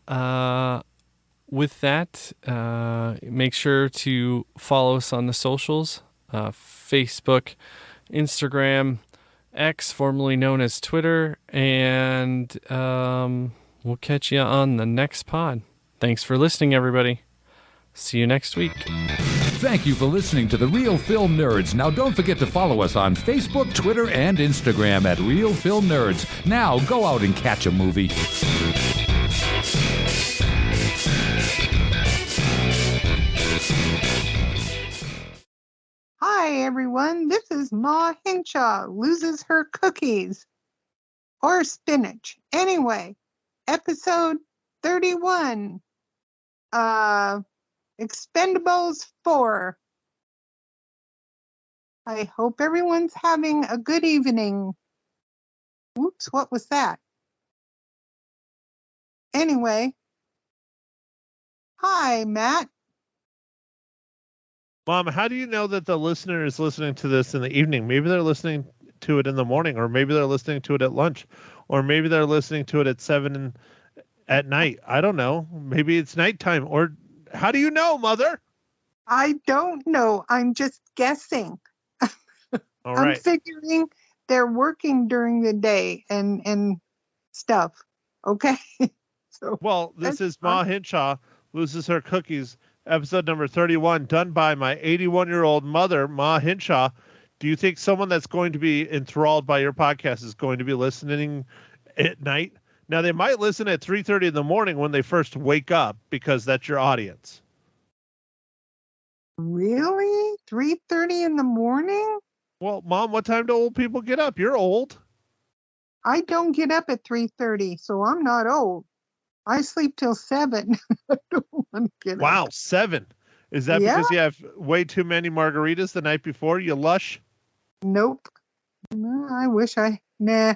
with that, make sure to follow us on the socials. Facebook, Instagram, X, formerly known as Twitter, and we'll catch you on the next pod. Thanks for listening, everybody. See you next week. Thank you for listening to The Real Film Nerds. Now, don't forget to follow us on Facebook, Twitter, and Instagram at Real Film Nerds. Now, go out and catch a movie. Hi, everyone. This is Ma Hinshaw loses her cookies or spinach. Anyway, episode 31. Expend4bles 4. I hope everyone's having a good evening. Oops, what was that? Anyway. Hi, Matt. Mom, how do you know that the listener is listening to this in the evening? Maybe they're listening to it in the morning, or maybe they're listening to it at lunch, or maybe they're listening to it at 7 at night. I don't know. Maybe it's nighttime. Or how do you know, Mother? I don't know. I'm just guessing. All right. I'm figuring they're working during the day and stuff. Okay. Well, this is Ma Hinshaw loses her cookies. Episode number 31, done by my 81-year-old mother, Ma Hinshaw. Do you think someone that's going to be enthralled by your podcast is going to be listening at night? Now, they might listen at 3:30 in the morning when they first wake up because that's your audience. Really? 3:30 in the morning? Well, Mom, what time do old people get up? You're old. I don't get up at 3:30, so I'm not old. I sleep till 7. I don't want to get Wow, up. 7. Is that Yeah. because you have way too many margaritas the night before? You lush? Nope. No, I wish nah,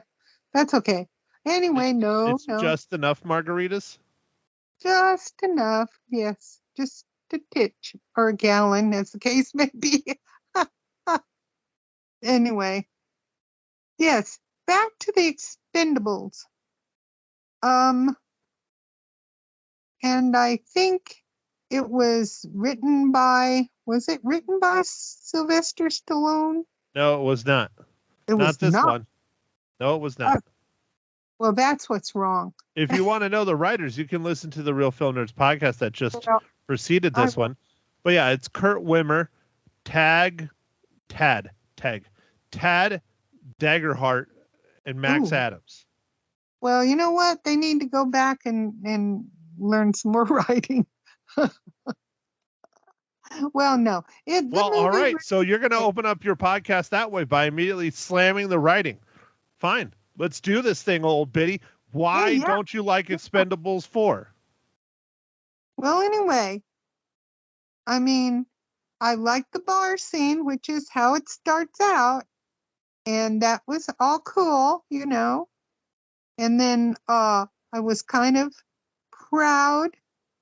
that's okay. Anyway, It's no. just enough margaritas? Just enough. Yes. Just a titch or a gallon, as the case may be. Anyway. Yes. Back to the Expend4bles. And I think it was written by Sylvester Stallone? No, it was not. It Not was this not. one. No, it was not. Well, that's what's wrong. If you want to know the writers, you can listen to the Real Film Nerds podcast that just Well, preceded this one. But yeah, it's Kurt Wimmer, Tad Daggerhart, and Max Ooh. Adams. Well, you know what? They need to go back and learn some more writing. Well, no. Well, all right. So you're going to open up your podcast that way by immediately slamming the writing. Fine. Let's do this thing, old biddy. Why Yeah. don't you like Expend4bles 4? Well, anyway, I mean, I like the bar scene, which is how it starts out. And that was all cool, And then I was kind of proud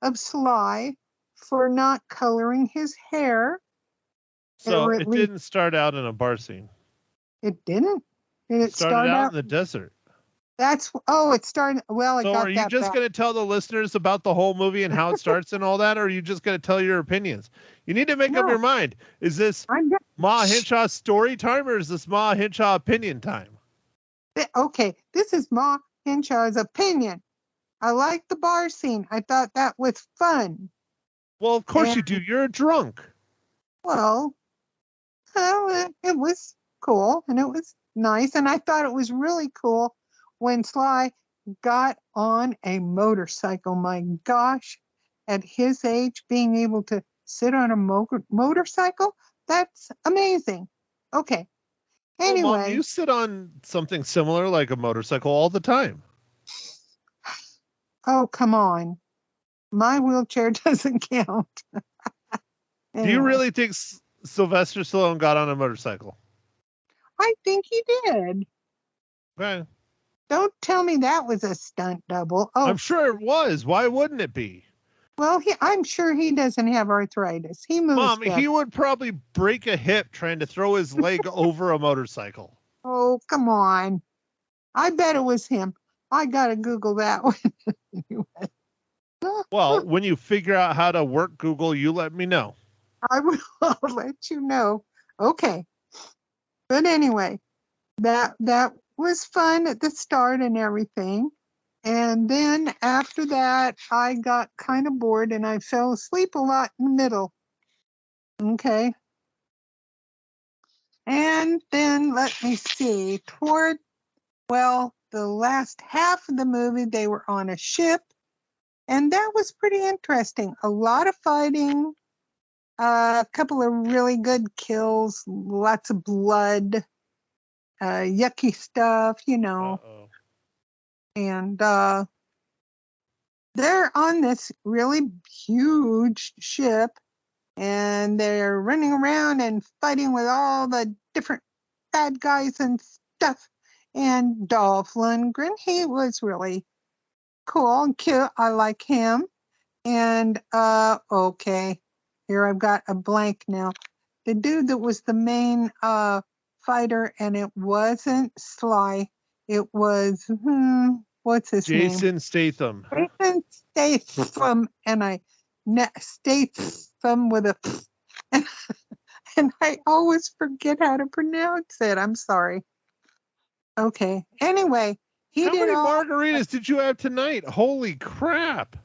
of Sly for not coloring his hair. So Or at it least- didn't start out in a bar scene. It didn't. Did it It started start out out? in the desert. It started. Well, I So got are you that just back. going to tell the listeners about the whole movie and how it starts and all that, or are you just going to tell your opinions? You need to make up No. your mind. Is this I'm just, Ma Hinshaw story time, or is this Ma Hinshaw opinion time? okay. This is Ma Hinshaw's opinion. I like the bar scene. I thought that was fun. Well, of course And- you do. You're a drunk. Well, it was cool and it was nice. And I thought it was really cool when Sly got on a motorcycle. My gosh, at his age, being able to sit on a motorcycle, that's amazing. Okay. Well, Mom, Anyway, you sit on something similar like a motorcycle all the time. oh, come on. My wheelchair doesn't count. Do you Anyway, really think Sylvester Stallone got on a motorcycle? I think he did. Okay. Don't tell me that was a stunt double. Oh, I'm sure it was. Why wouldn't it be? well, I'm sure he doesn't have arthritis. He moves Mom, better. he would probably break a hip trying to throw his leg over a motorcycle. Oh, come on. I bet it was him. I got to Google that one. Anyway. Well, when you figure out how to work Google, you let me know. I will let you know. Okay. But anyway, that was fun at the start and everything. And then after that, I got kind of bored and I fell asleep a lot in the middle. Okay. And then let me see, the last half of the movie, they were on a ship, and that was pretty interesting. A lot of fighting, a couple of really good kills, lots of blood, yucky stuff, Uh-oh. and they're on this really huge ship, and they're running around and fighting with all the different bad guys and stuff. And Dolph Lundgren, he was really cool and cute. I like him. And okay, here I've got a blank now. The dude that was the main fighter, and it wasn't Sly. It was what's his name? Jason Statham. Jason Statham, and Statham with a and I always forget how to pronounce it. I'm sorry. Okay. Anyway, he How did many all. margaritas did you have tonight? Holy crap.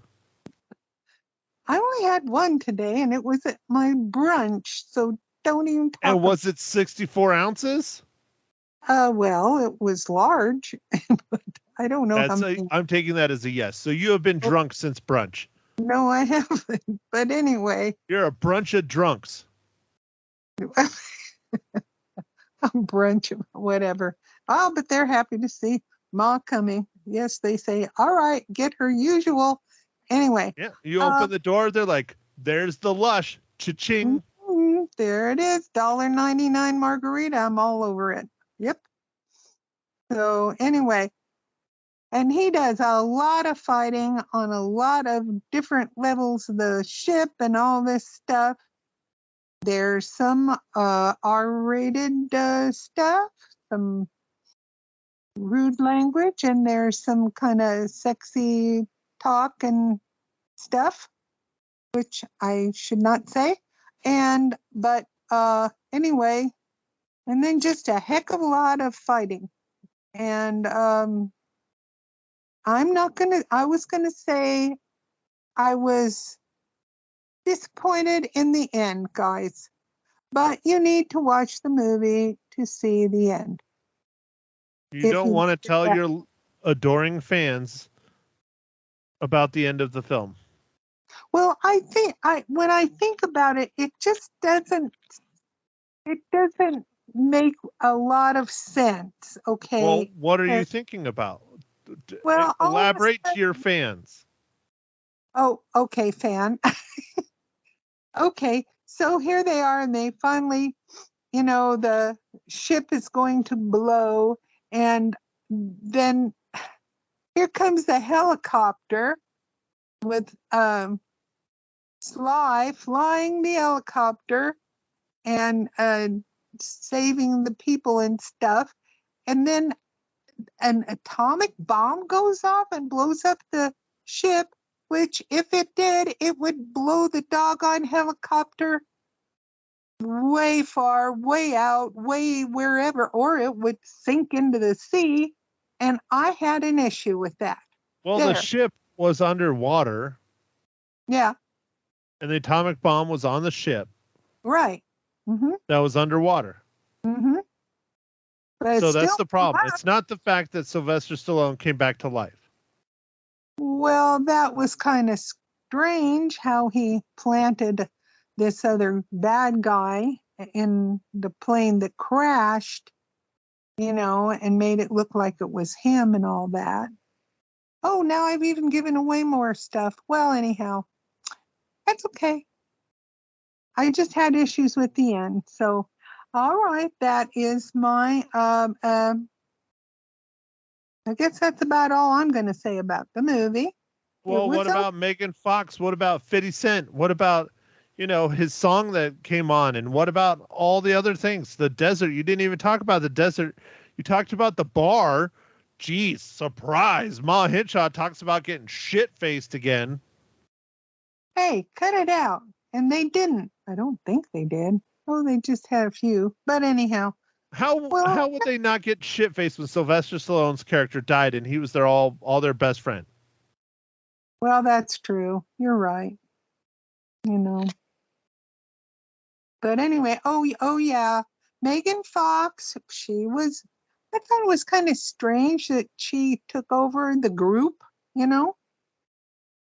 I only had one today, and it was at my brunch. So don't even talk. And was it 64 ounces? Well, it was large, but I don't know how many. I'm taking that as a yes. So you have been drunk since brunch. No, I haven't. But anyway, You're a brunch of drunks. a brunch, whatever. Oh, but they're happy to see Ma coming. Yes, they say, all right, get her usual. Anyway. Yeah. You open the door, they're like, there's the lush. Cha-ching. There it is. $1.99 margarita. I'm all over it. Yep. So anyway, and he does a lot of fighting on a lot of different levels of the ship and all this stuff. There's some R-rated stuff, some rude language, and there's some kind of sexy talk and stuff, which I should not say. But anyway, and then just a heck of a lot of fighting. And I was gonna say I was disappointed in the end, guys. But you need to watch the movie to see the end. You don't want to tell your adoring fans about the end of the film. Well, when I think about it, it just doesn't make a lot of sense. Okay. Well, what are you thinking about? Well, elaborate to your fans. Oh, okay, fan. Okay, so here they are, and they finally, the ship is going to blow, and then here comes the helicopter with Sly flying the helicopter and saving the people and stuff. And then an atomic bomb goes off and blows up the ship, which if it did, it would blow the doggone helicopter way far, way out, way wherever, or it would sink into the sea. And I had an issue with that. Well, There. the ship was underwater, Yeah, and the atomic bomb was on the ship right. Mm-hmm. that was underwater. Mm-hmm. But So it's that's still the problem. left. It's not the fact that Sylvester Stallone came back to life. Well, that was kind of strange how he planted this other bad guy in the plane that crashed, and made it look like it was him and all that. Oh, now I've even given away more stuff. Well, anyhow, that's okay. I just had issues with the end. So, all right, that is my, I guess that's about all I'm going to say about the movie. Well, what about Megan Fox? What about 50 Cent? What about, his song that came on? And what about all the other things? The desert. You didn't even talk about the desert. You talked about the bar. Geez, surprise. Ma Hinshaw talks about getting shit-faced again. Hey, cut it out. And they didn't. I don't think they did. Oh, they just had a few. But anyhow. How would they not get shit-faced when Sylvester Stallone's character died and he was all their best friend? Well, that's true. You're right. But anyway, oh yeah. Megan Fox, I thought it was kind of strange that she took over the group,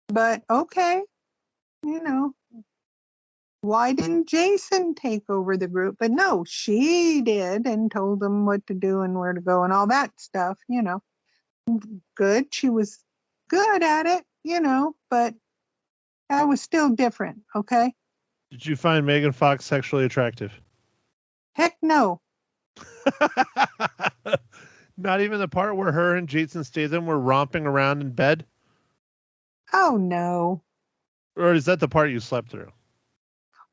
But okay, why didn't Jason take over the group? But no, she did and told them what to do and where to go and all that stuff, Good. She was good at it, but that was still different, okay? Did you find Megan Fox sexually attractive? Heck no. Not even the part where her and Jason Statham were romping around in bed? Oh, no. Or is that the part you slept through?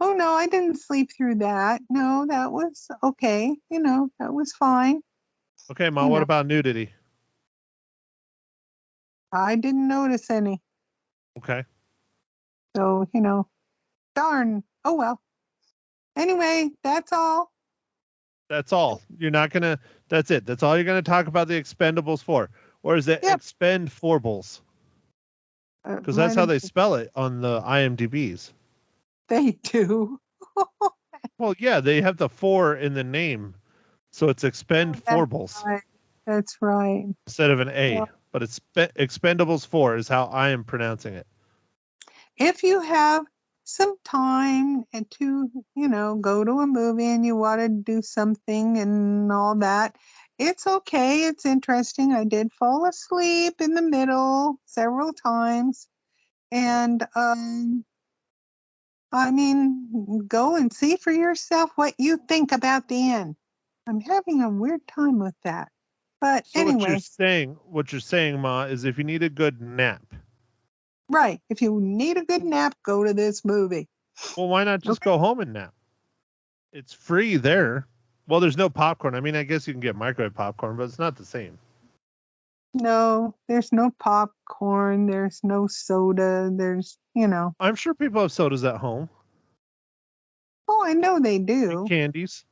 Oh, no, I didn't sleep through that. No, that was okay. That was fine. Okay, Ma, what about nudity? I didn't notice any. Okay. So, darn. Oh, well. Anyway, that's all. That's all. You're not going to, that's it. That's all you're going to talk about the Expendables for. Or is it Expend4bles? Because that's how they spell it on the IMDb's. They do. Well, yeah, they have the 4 in the name. So it's Expend4bles. That's right. Instead of an A. Yeah. But it's Expendables 4 is how I am pronouncing it. If you have some time to, go to a movie and you want to do something and all that, it's okay. It's interesting. I did fall asleep in the middle several times. And, go and see for yourself what you think about the end. I'm having a weird time with that. But so anyway. What you're saying, Ma, is if you need a good nap. Right. If you need a good nap, go to this movie. Well, why not just go home and nap? It's free there. Well, there's no popcorn. I mean, I guess you can get microwave popcorn, but it's not the same. No, there's no popcorn. There's no soda. There's, I'm sure people have sodas at home. Oh, I know they do. And candies.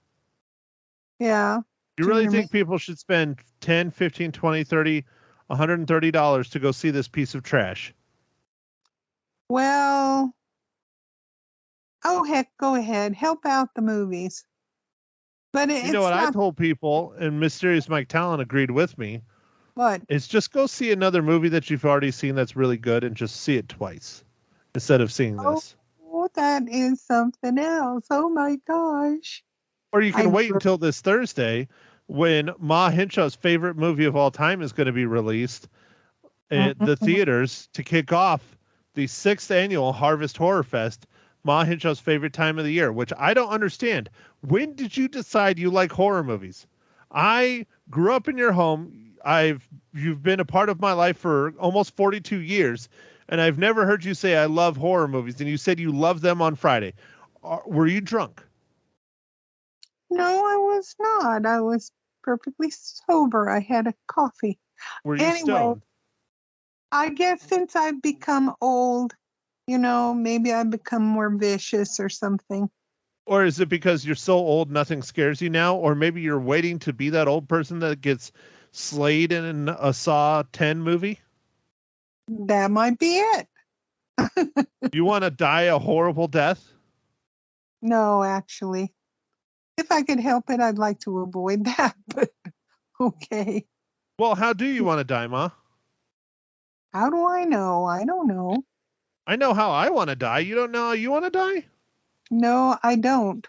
Yeah. You really think people should spend $10, $15, $20, $30, $130 to go see this piece of trash? Well, oh, heck, go ahead. Help out the movies. But you know what I told people, and Mysterious Mike Talon agreed with me. What? It's just go see another movie that you've already seen that's really good and just see it twice instead of seeing this. Oh, that is something else. Oh, my gosh. Or you can wait until this Thursday when Ma Hinshaw's favorite movie of all time is going to be released at the theaters to kick off the 6th annual Harvest Horror Fest, Ma Hinshaw's favorite time of the year, which I don't understand. When did you decide you like horror movies? I grew up in your home. You've been a part of my life for almost 42 years, and I've never heard you say I love horror movies, and you said you love them on Friday. Were you drunk? No, I was not. I was perfectly sober. I had a coffee. Were you Anyway, stoned? I guess since I've become old, maybe I've become more vicious or something. Or is it because you're so old nothing scares you now? Or maybe you're waiting to be that old person that gets slayed in a Saw 10 movie? That might be it. You want to die a horrible death? No, actually. If I could help it, I'd like to avoid that, but okay. Well, how do you want to die, Ma? How do I know? I don't know. I know how I want to die. You don't know how you want to die? No, I don't.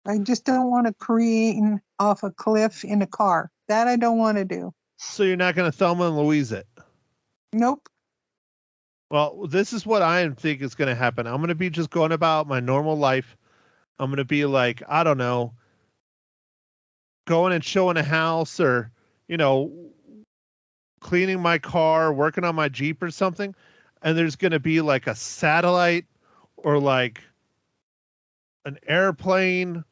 I just don't want to careen off a cliff in a car. That I don't want to do. So you're not going to Thelma and Louise it? Nope. Well, this is what I think is going to happen. I'm going to be just going about my normal life. I'm going to be like, I don't know, going and showing a house or, cleaning my car, working on my Jeep or something. And there's going to be like a satellite or like an airplane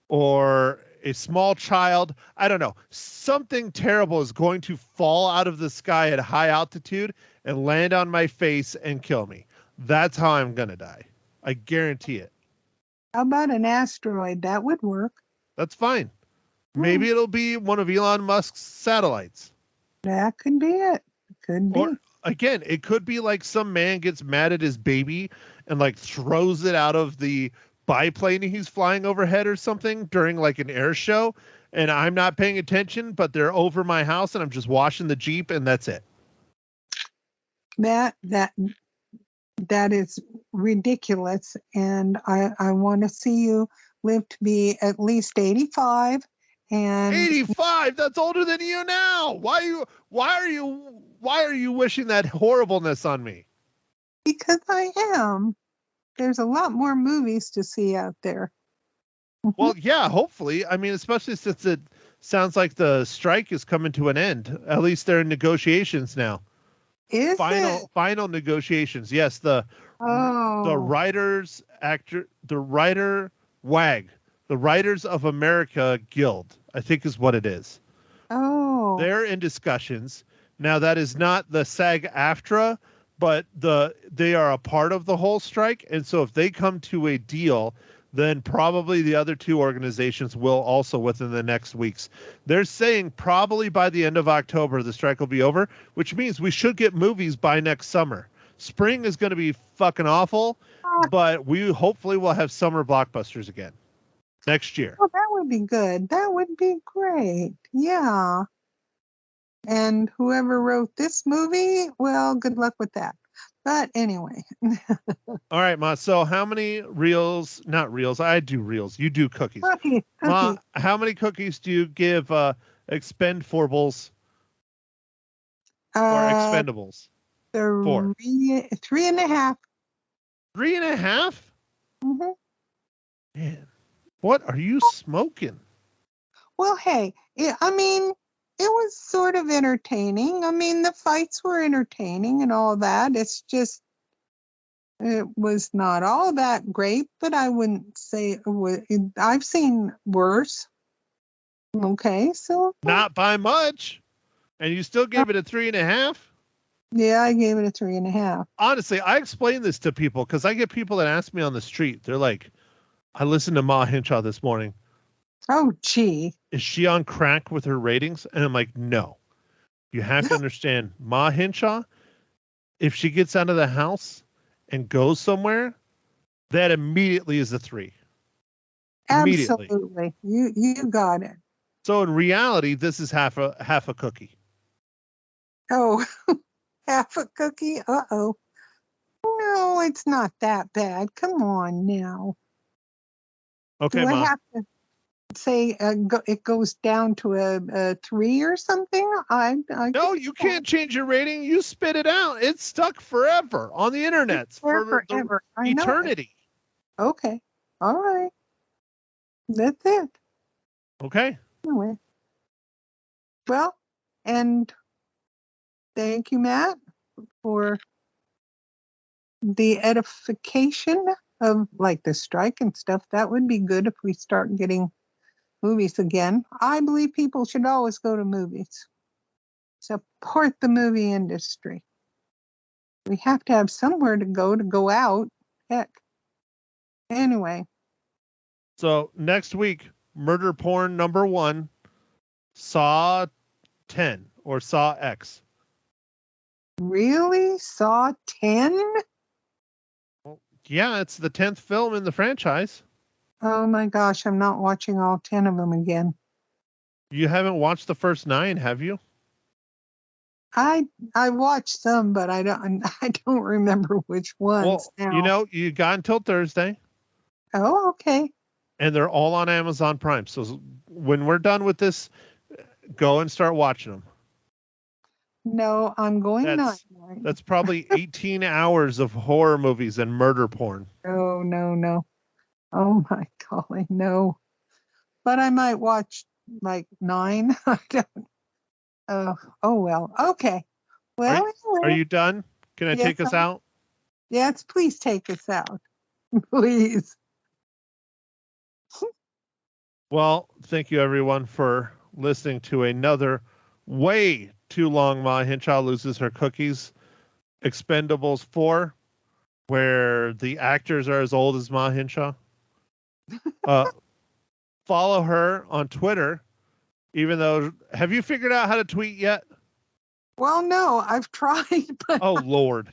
or a small child. I don't know. Something terrible is going to fall out of the sky at high altitude and land on my face and kill me. That's how I'm going to die. I guarantee it. How about an asteroid? That would work. That's fine. Maybe it'll be one of Elon Musk's satellites. That could be it. Could be. Or again, it could be like some man gets mad at his baby and like throws it out of the biplane he's flying overhead or something during like an air show, and I'm not paying attention, but they're over my house and I'm just washing the Jeep and that's it. That is ridiculous, and I want to see you live to be at least 85. And 85, that's older than you now. Why are you wishing that horribleness on me? Because I am. There's a lot more movies to see out there. Well, yeah, hopefully. I mean, especially since it sounds like the strike is coming to an end. At least they're in negotiations now. Is it? Final negotiations. Yes, the writers WAG, the Writers of America Guild, I think is what it is. Oh. They're in discussions. Now that is not the SAG-AFTRA, but they are a part of the whole strike, and so if they come to a deal, then probably the other two organizations will also within the next weeks. They're saying probably by the end of October the strike will be over, which means we should get movies by next summer. Spring is going to be fucking awful, but we hopefully will have summer blockbusters again next year. Oh, that would be good. That would be great. Yeah. And whoever wrote this movie, well, good luck with that. But anyway. All right, Ma. So how many reels? Not reels. I do reels. You do cookies. Cookies. Ma, how many cookies do you give Expend4bles or Expendables? 4. 3.5. 3.5? Mm-hmm. Man, what are you smoking? Well, hey, it was sort of entertaining. I mean, the fights were entertaining and all that. It's just, it was not all that great, but I wouldn't say it was. I've seen worse. Okay, so. Not by much. And you still gave it a 3.5? Yeah, I gave it a 3.5. Honestly, I explain this to people because I get people that ask me on the street. They're like, I listened to Ma Hinshaw this morning. Oh, gee. Is she on crack with her ratings? And I'm like, no. You have to understand, Ma Hinshaw, if she gets out of the house and goes somewhere, that immediately is a 3. Immediately. Absolutely. You got it. So in reality, this is half a cookie. Oh, half a cookie? Uh-oh. No, it's not that bad. Come on now. Okay, Do I Ma. have to say it goes down to a 3 or something? No, you can't change your rating. You spit it out. It's stuck forever on the internet for forever. Eternity. Okay. All right. That's it. Okay. Anyway. Well, and thank you, Matt, for the edification of like the strike and stuff. That would be good if we start getting movies again. I believe people should always go to movies. Support the movie industry. We have to have somewhere to go out. Heck. Anyway. So next week, murder porn number 1, Saw 10 or Saw X. Really? Saw 10? Yeah, it's the 10th film in the franchise. Oh my gosh, I'm not watching all 10 of them again. You haven't watched the first 9, have you? I watched some, but I don't remember which ones Well, now. you got until Thursday. Oh, okay. And they're all on Amazon Prime. So when we're done with this, go and start watching them. No, I'm going That's night. That's probably 18 hours of horror movies and murder porn. No. Oh my golly, no. But I might watch like 9. I don't. Oh well. Okay. Well, Are you done? Can I take us out? Yes, please take us out. Please. Well, thank you everyone for listening to another way too long Ma Hinshaw loses her cookies. Expend4bles, where the actors are as old as Ma Hinshaw. Follow her on Twitter, even though, have you figured out how to tweet yet? Well, no, I've tried, but oh Lord.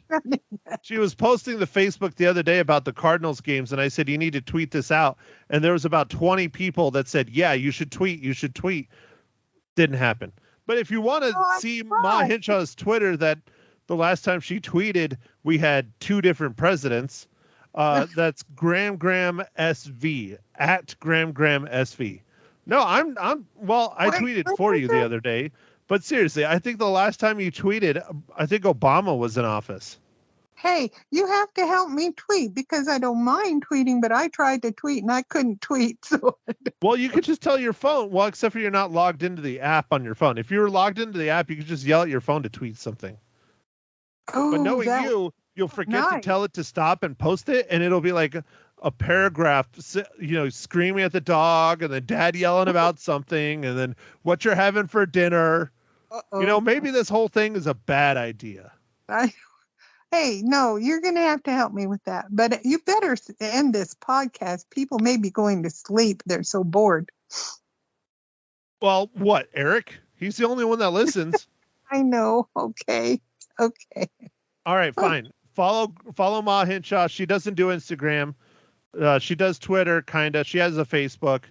She was posting the Facebook the other day about the Cardinals games, and I said, you need to tweet this out. And there was about 20 people that said, yeah, you should tweet. Didn't happen. But if you want to see Ma Hinshaw's Twitter, that the last time she tweeted, we had 2 different presidents. That's Graham SV at Graham SV. No, I tweeted for you the other day, but seriously, I think the last time you tweeted, I think Obama was in office. Hey, you have to help me tweet because I don't mind tweeting, but I tried to tweet and I couldn't tweet. So. Well, you could just tell your phone. Well, except for you're not logged into the app on your phone. If you were logged into the app, you could just yell at your phone to tweet something. Oh, but knowing you'll forget to tell it to stop and post it, and it'll be like a paragraph, screaming at the dog, and then dad yelling about something, and then what you're having for dinner. Maybe this whole thing is a bad idea. Hey, no, you're going to have to help me with that. But you better end this podcast. People may be going to sleep. They're so bored. Well, what, Eric? He's the only one that listens. I know. Okay. All right, fine. Follow Ma Hinshaw. She doesn't do Instagram. She does Twitter, kind of. She has a Facebook.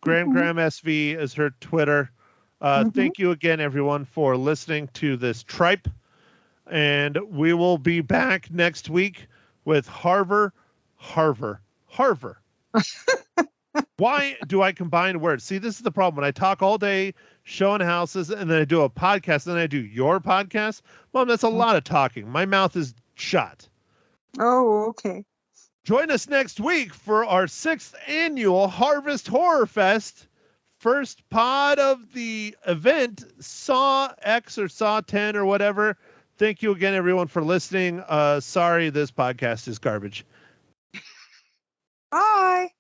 Graham SV is her Twitter. Thank you again, everyone, for listening to this tripe. And we will be back next week with Harvard. Why do I combine words? See, this is the problem. When I talk all day showing houses and then I do a podcast and then I do your podcast, Mom, that's a lot of talking. My mouth is shut. Oh, okay. Join us next week for our 6th annual Harvest Horror Fest. First pod of the event, Saw X or Saw 10 or whatever. Thank you again, everyone, for listening. Sorry, this podcast is garbage. Bye.